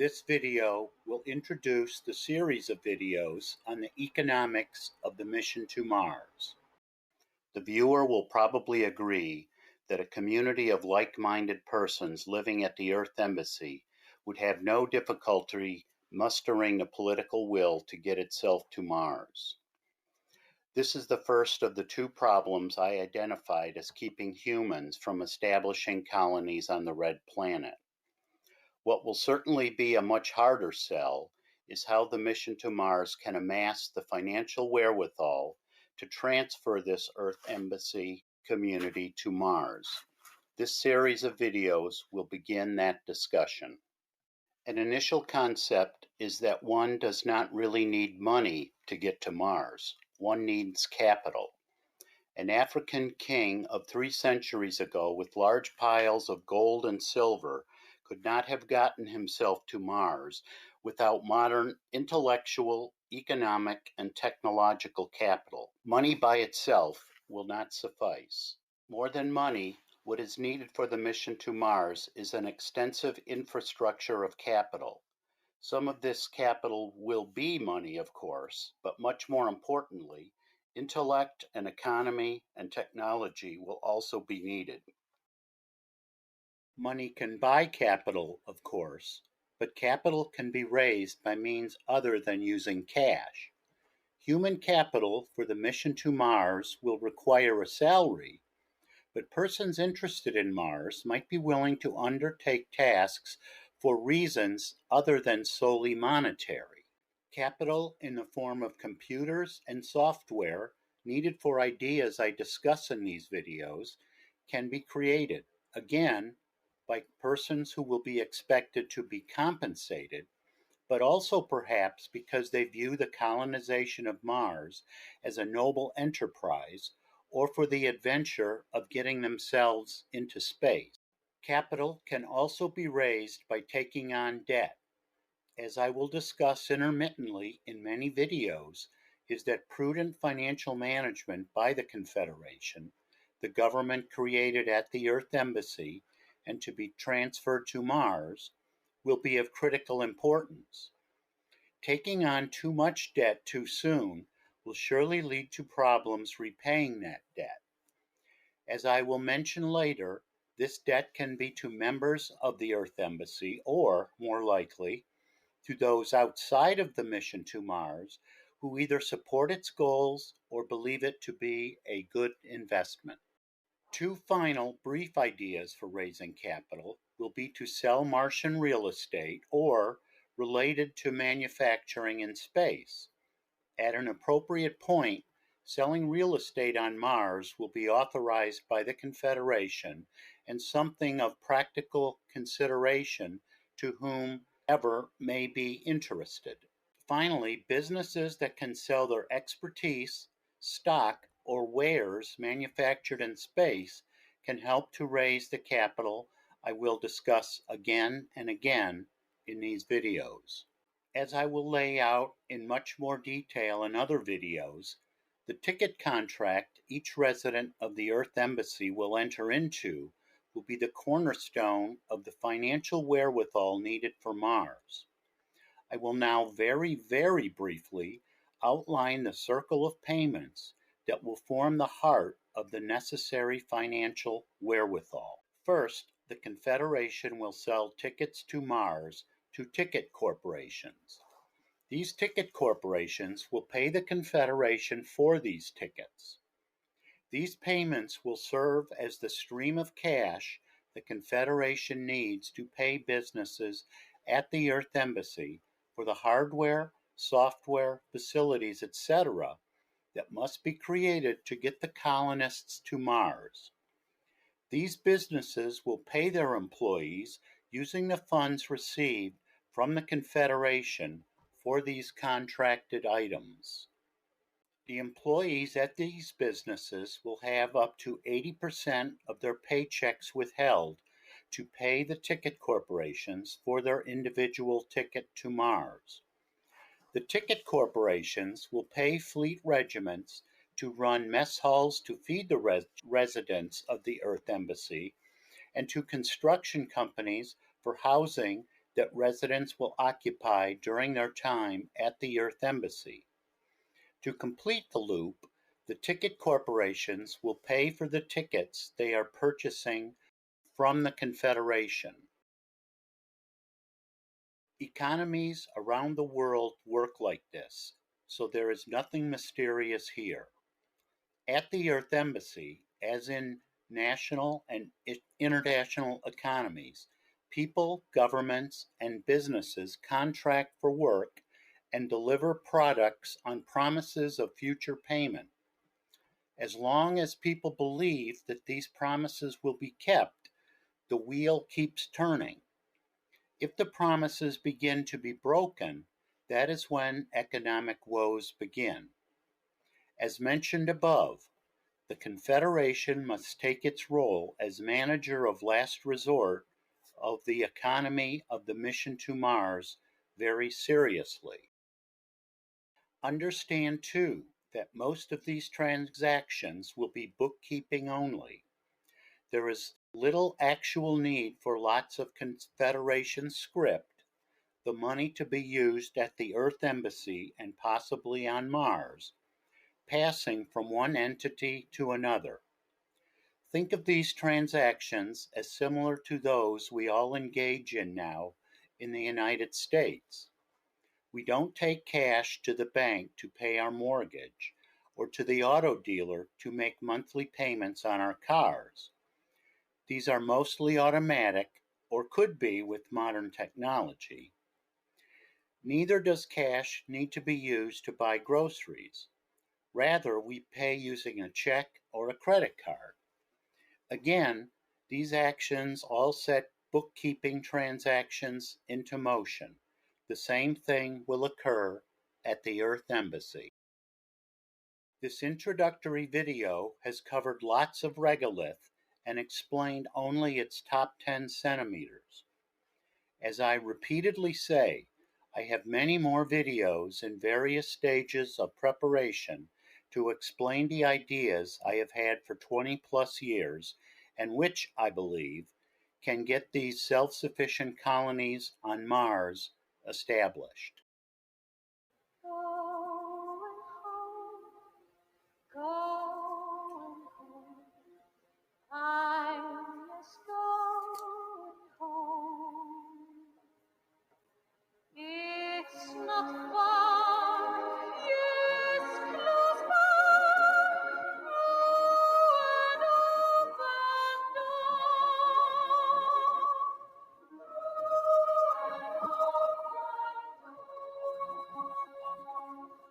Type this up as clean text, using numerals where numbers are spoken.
This video will introduce the series of videos on the economics of the mission to Mars. The viewer will probably agree that a community of like-minded persons living at the Earth Embassy would have no difficulty mustering the political will to get itself to Mars. This is the first of the two problems I identified as keeping humans from establishing colonies on the Red Planet. What will certainly be a much harder sell is how the mission to Mars can amass the financial wherewithal to transfer this Earth Embassy community to Mars. This series of videos will begin that discussion. An initial concept is that one does not really need money to get to Mars. One needs capital. An African king of 3 centuries ago with large piles of gold and silver could not have gotten himself to Mars without modern intellectual, economic, and technological capital. Money by itself will not suffice. More than money, what is needed for the mission to Mars is an extensive infrastructure of capital. Some of this capital will be money, of course, but much more importantly, intellect and economy and technology will also be needed. Money can buy capital, of course, but capital can be raised by means other than using cash. Human capital for the mission to Mars will require a salary, but persons interested in Mars might be willing to undertake tasks for reasons other than solely monetary. Capital in the form of computers and software needed for ideas I discuss in these videos can be created, again, by persons who will be expected to be compensated, but also perhaps because they view the colonization of Mars as a noble enterprise or for the adventure of getting themselves into space. Capital can also be raised by taking on debt. As I will discuss intermittently in many videos, is that prudent financial management by the Confederation, the government created at the Earth Embassy and to be transferred to Mars, will be of critical importance. Taking on too much debt too soon will surely lead to problems repaying that debt. As I will mention later, this debt can be to members of the Earth Embassy or, more likely, to those outside of the mission to Mars who either support its goals or believe it to be a good investment. Two final brief ideas for raising capital will be to sell Martian real estate or related to manufacturing in space. At an appropriate point, selling real estate on Mars will be authorized by the Confederation and something of practical consideration to whomever may be interested. Finally, businesses that can sell their expertise, stock, or wares manufactured in space can help to raise the capital I will discuss again and again in these videos. As I will lay out in much more detail in other videos, the ticket contract each resident of the Earth Embassy will enter into will be the cornerstone of the financial wherewithal needed for Mars. I will now very briefly outline the circle of payments that will form the heart of the necessary financial wherewithal. First, the Confederation will sell tickets to Mars to ticket corporations. These ticket corporations will pay the Confederation for these tickets. These payments will serve as the stream of cash the Confederation needs to pay businesses at the Earth Embassy for the hardware, software, facilities, etc. that must be created to get the colonists to Mars. These businesses will pay their employees using the funds received from the Confederation for these contracted items. The employees at these businesses will have up to 80% of their paychecks withheld to pay the ticket corporations for their individual ticket to Mars. The ticket corporations will pay fleet regiments to run mess halls to feed the residents of the Earth Embassy and to construction companies for housing that residents will occupy during their time at the Earth Embassy. To complete the loop, the ticket corporations will pay for the tickets they are purchasing from the Confederation. Economies around the world work like this, so there is nothing mysterious here. At the Earth Embassy, as in national and international economies, people, governments, and businesses contract for work and deliver products on promises of future payment. As long as people believe that these promises will be kept, the wheel keeps turning. If the promises begin to be broken, that is when economic woes begin. As mentioned above, the Confederation must take its role as manager of last resort of the economy of the mission to Mars very seriously. Understand, too, that most of these transactions will be bookkeeping only. There is little actual need for lots of Confederation script. The money to be used at the Earth Embassy and possibly on Mars, passing from one entity to another. Think of these transactions as similar to those we all engage in now in the United States. We don't take cash to the bank to pay our mortgage or to the auto dealer to make monthly payments on our cars. These are mostly automatic, or could be with modern technology. Neither does cash need to be used to buy groceries. Rather, we pay using a check or a credit card. Again, these actions all set bookkeeping transactions into motion. The same thing will occur at the Earth Embassy. This introductory video has covered lots of regolith and explained only its top 10 centimeters. As I repeatedly say, I have many more videos in various stages of preparation to explain the ideas I have had for 20 plus years and which, I believe, can get these self-sufficient colonies on Mars established.